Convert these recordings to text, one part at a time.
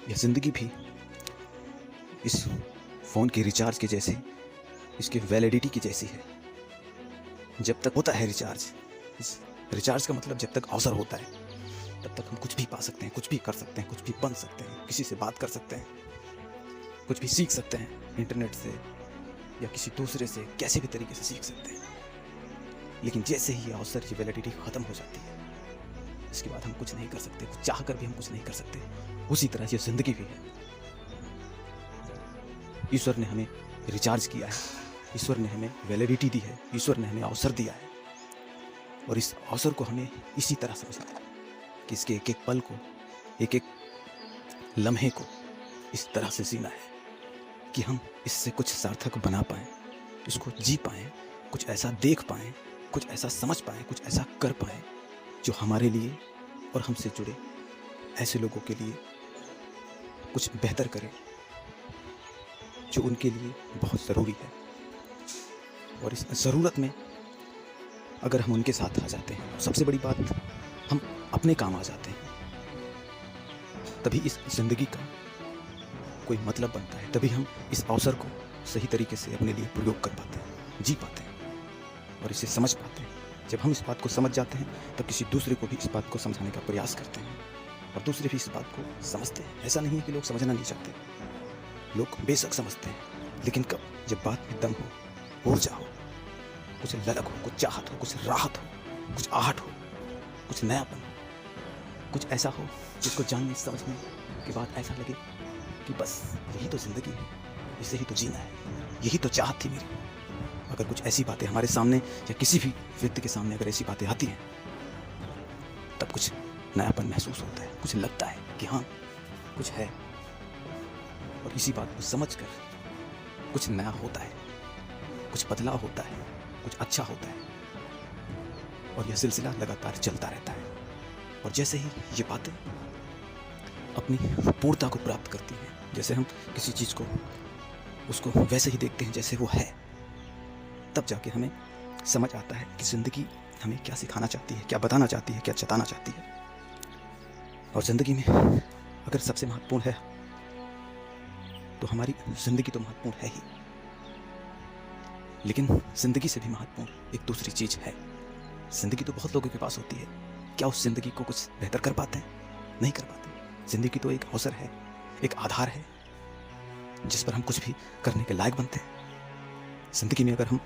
यह ज़िंदगी भी इस फ़ोन के रिचार्ज के जैसे, इसकी वैलिडिटी की जैसी है। जब तक होता है रिचार्ज, इस रिचार्ज का मतलब जब तक अवसर होता है तब तक हम कुछ भी पा सकते हैं, कुछ भी कर सकते हैं, कुछ भी बन सकते हैं, किसी से बात कर सकते हैं, कुछ भी सीख सकते हैं इंटरनेट से या किसी दूसरे से, कैसे भी तरीके से सीख सकते हैं। लेकिन जैसे ही ये अवसर की वैलिडिटी ख़त्म हो जाती है, इसके बाद हम कुछ नहीं कर सकते, कुछ चाह कर भी हम कुछ नहीं कर सकते। उसी तरह ये ज़िंदगी भी है। ईश्वर ने हमें रिचार्ज किया है, ईश्वर ने हमें वैलिडिटी दी है, ईश्वर ने हमें अवसर दिया है, और इस अवसर को हमें इसी तरह समझना है कि इसके एक एक पल को, एक एक लम्हे को इस तरह से जीना है कि हम इससे कुछ सार्थक बना पाएँ, इसको जी पाएँ, कुछ ऐसा देख पाएँ, कुछ ऐसा समझ पाएँ, कुछ ऐसा कर पाएँ जो हमारे लिए और हमसे जुड़े ऐसे लोगों के लिए कुछ बेहतर करे, जो उनके लिए बहुत ज़रूरी है। और इस ज़रूरत में अगर हम उनके साथ आ जाते हैं, सबसे बड़ी बात, हम अपने काम आ जाते हैं, तभी इस ज़िंदगी का कोई मतलब बनता है, तभी हम इस अवसर को सही तरीके से अपने लिए प्रयोग कर पाते हैं, जी पाते हैं और इसे समझ पाते हैं। जब हम इस बात को समझ जाते हैं तब किसी दूसरे को भी इस बात को समझाने का प्रयास करते हैं और दूसरे भी इस बात को समझते हैं। ऐसा नहीं है कि लोग समझना नहीं चाहते, लोग बेशक समझते हैं, लेकिन कब? जब बात में दम हो, ऊर्जा हो, कुछ ललक हो, कुछ चाहत हो, कुछ राहत हो, कुछ आहट हो, कुछ नयापन हो, कुछ ऐसा हो जिसको जानने समझने के बाद ऐसा लगे कि बस यही तो ज़िंदगी है, इसे ही तो जीना है, यही तो चाहत थी मेरी। अगर कुछ ऐसी बातें हमारे सामने या किसी भी व्यक्ति के सामने अगर ऐसी बातें आती हैं, तब कुछ नयापन महसूस होता है, कुछ लगता है कि हाँ कुछ है, और इसी बात को समझकर कुछ नया होता है, कुछ बदलाव होता है, कुछ अच्छा होता है, और यह सिलसिला लगातार चलता रहता है। और जैसे ही ये बातें अपनी पूर्णता को प्राप्त करती हैं, जैसे हम किसी चीज़ को उसको वैसे ही देखते हैं जैसे वो है, तब जाके हमें समझ आता है कि ज़िंदगी हमें क्या सिखाना चाहती है, क्या बताना चाहती है, क्या जताना चाहती है। और ज़िंदगी में अगर सबसे महत्वपूर्ण है तो हमारी ज़िंदगी तो महत्वपूर्ण है ही, लेकिन ज़िंदगी से भी महत्वपूर्ण एक दूसरी चीज़ है। ज़िंदगी तो बहुत लोगों के पास होती है, क्या उस ज़िंदगी को कुछ बेहतर कर पाते हैं? नहीं कर पाते। ज़िंदगी तो एक अवसर है, एक आधार है जिस पर हम कुछ भी करने के लायक बनते हैं। ज़िंदगी में अगर हम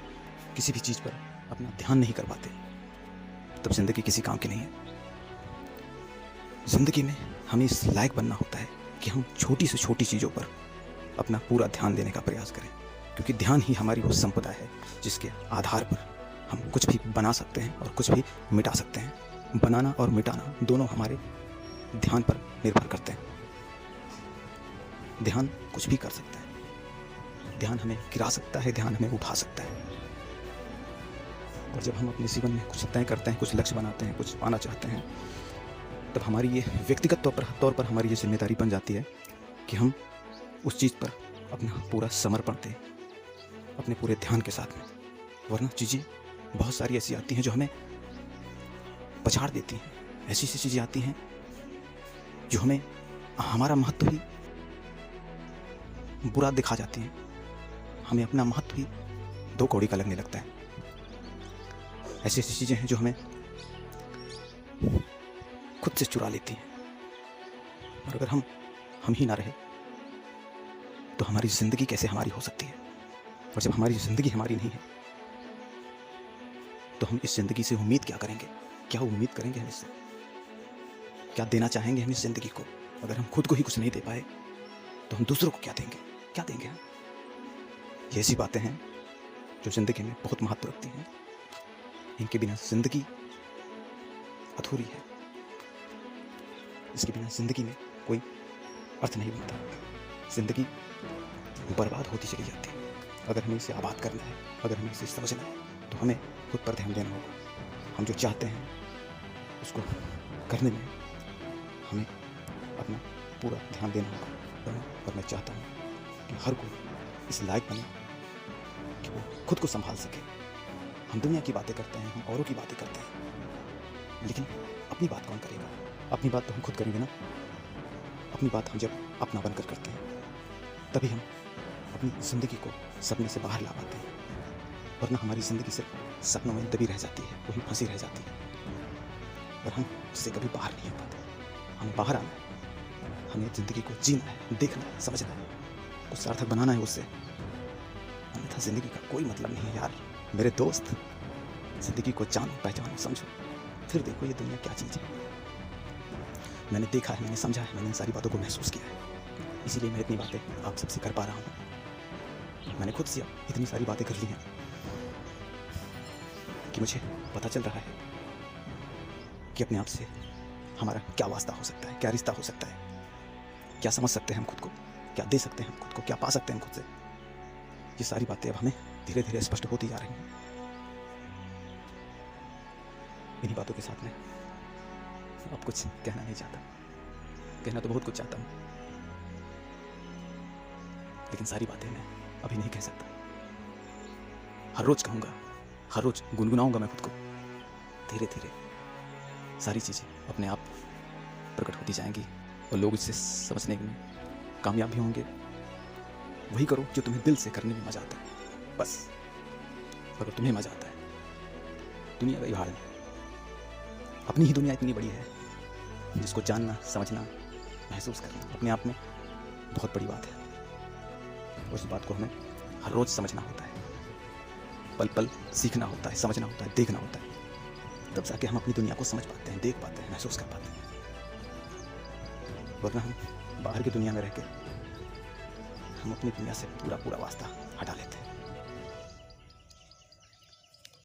किसी भी चीज़ पर अपना ध्यान नहीं कर पाते तब ज़िंदगी किसी काम की नहीं है। ज़िंदगी में हमें इस लायक बनना होता है कि हम छोटी से छोटी चीज़ों पर अपना पूरा ध्यान देने का प्रयास करें, क्योंकि ध्यान ही हमारी वो संपदा है जिसके आधार पर हम कुछ भी बना सकते हैं और कुछ भी मिटा सकते हैं। बनाना और मिटाना दोनों हमारे ध्यान पर निर्भर करते हैं। ध्यान कुछ भी कर सकता है, ध्यान हमें गिरा सकता है, ध्यान हमें उठा सकता है। और जब हम अपने जीवन में कुछ तय करते हैं, कुछ लक्ष्य बनाते हैं, कुछ पाना चाहते हैं, तब हमारी ये व्यक्तिगत तौर पर हमारी ये जिम्मेदारी बन जाती है कि हम उस चीज़ पर अपना पूरा समर्पण दें, अपने पूरे ध्यान के साथ में। वरना चीज़ें बहुत सारी ऐसी आती हैं जो हमें पछाड़ देती हैं। ऐसी ऐसी चीज़ें आती हैं जो हमें हमारा महत्व ही बुरा दिखा जाती हैं, हमें अपना महत्व ही दो कौड़ी का लगने लगता है। ऐसी ऐसी चीज़ें हैं जो हमें खुद से चुरा लेती हैं, और अगर हम ही ना रहे तो हमारी ज़िंदगी कैसे हमारी हो सकती है? और जब हमारी ज़िंदगी हमारी नहीं है तो हम इस ज़िंदगी से उम्मीद क्या करेंगे? क्या उम्मीद करेंगे हम इससे? क्या देना चाहेंगे हम इस ज़िंदगी को? अगर हम खुद को ही कुछ नहीं दे पाए तो हम दूसरों को क्या देंगे? क्या देंगे हम? ये ऐसी बातें हैं जो ज़िंदगी में बहुत महत्व रखती हैं। इनके बिना ज़िंदगी अधूरी है, इसके बिना ज़िंदगी में कोई अर्थ नहीं बनता। ज़िंदगी बर्बाद होती चली जाती है। अगर हमें इसे आबाद करना है, अगर हमें इसे समझना है, तो हमें खुद पर ध्यान देना होगा। हम जो चाहते हैं उसको करने में हमें अपना पूरा ध्यान देना होगा। और मैं चाहता हूँ कि हर कोई इस लायक बने कि वो खुद को संभाल सके। हम दुनिया की बातें करते हैं, हम औरों की बातें करते हैं, लेकिन अपनी बात कौन करेगा? अपनी बात तो हम खुद करेंगे ना। अपनी बात हम जब अपना बनकर करते हैं तभी हम अपनी ज़िंदगी को सपने से बाहर ला पाते हैं, वरना हमारी ज़िंदगी सिर्फ सपनों में दबी रह जाती है, वही फंसी रह जाती है और हम उससे कभी बाहर नहीं हो पाते। हमें बाहर आना है, हमें ज़िंदगी को जीना है, देखना है, समझना है, कुछ सार्थक बनाना है उससे, अन्यथा ज़िंदगी का कोई मतलब नहीं है यार। मेरे दोस्त, ज़िंदगी को जानो, पहचानो, समझो, फिर देखो ये दुनिया क्या चीज़ है। मैंने देखा है, मैंने समझा है, मैंने इन सारी बातों को महसूस किया है, इसीलिए मैं इतनी बातें आप सबसे कर पा रहा हूँ। मैंने खुद से इतनी सारी बातें कर ली हैं कि मुझे पता चल रहा है कि अपने आप से हमारा क्या वास्ता हो सकता है, क्या रिश्ता हो सकता है, क्या समझ सकते हैं हम खुद को, क्या दे सकते हैं हम खुद को, क्या पा सकते हैं हम खुद से। ये सारी बातें अब हमें धीरे धीरे स्पष्ट होती जा रही हैं। इन्हीं बातों के साथ में अब कुछ कहना नहीं चाहता, कहना तो बहुत कुछ चाहता हूँ, लेकिन सारी बातें मैं अभी नहीं कह सकता। हर रोज कहूँगा, हर रोज गुनगुनाऊंगा मैं खुद को। धीरे धीरे सारी चीज़ें अपने आप प्रकट होती जाएंगी और लोग इससे समझने में कामयाब भी होंगे। वही करो जो तुम्हें दिल से करने में मजा आता है, बस। अगर तुम्हें मजा आता है, दुनिया का ही हाल है। अपनी ही दुनिया इतनी बड़ी है जिसको जानना, समझना, महसूस करना अपने आप में बहुत बड़ी बात है। उस बात को हमें हर रोज समझना होता है, पल पल सीखना होता है, समझना होता है, देखना होता है, तब जाके हम अपनी दुनिया को समझ पाते हैं, देख पाते हैं, महसूस कर पाते हैं। वरना हम बाहर की दुनिया में रह के हम अपनी दुनिया से पूरा वास्ता हटा लेते हैं।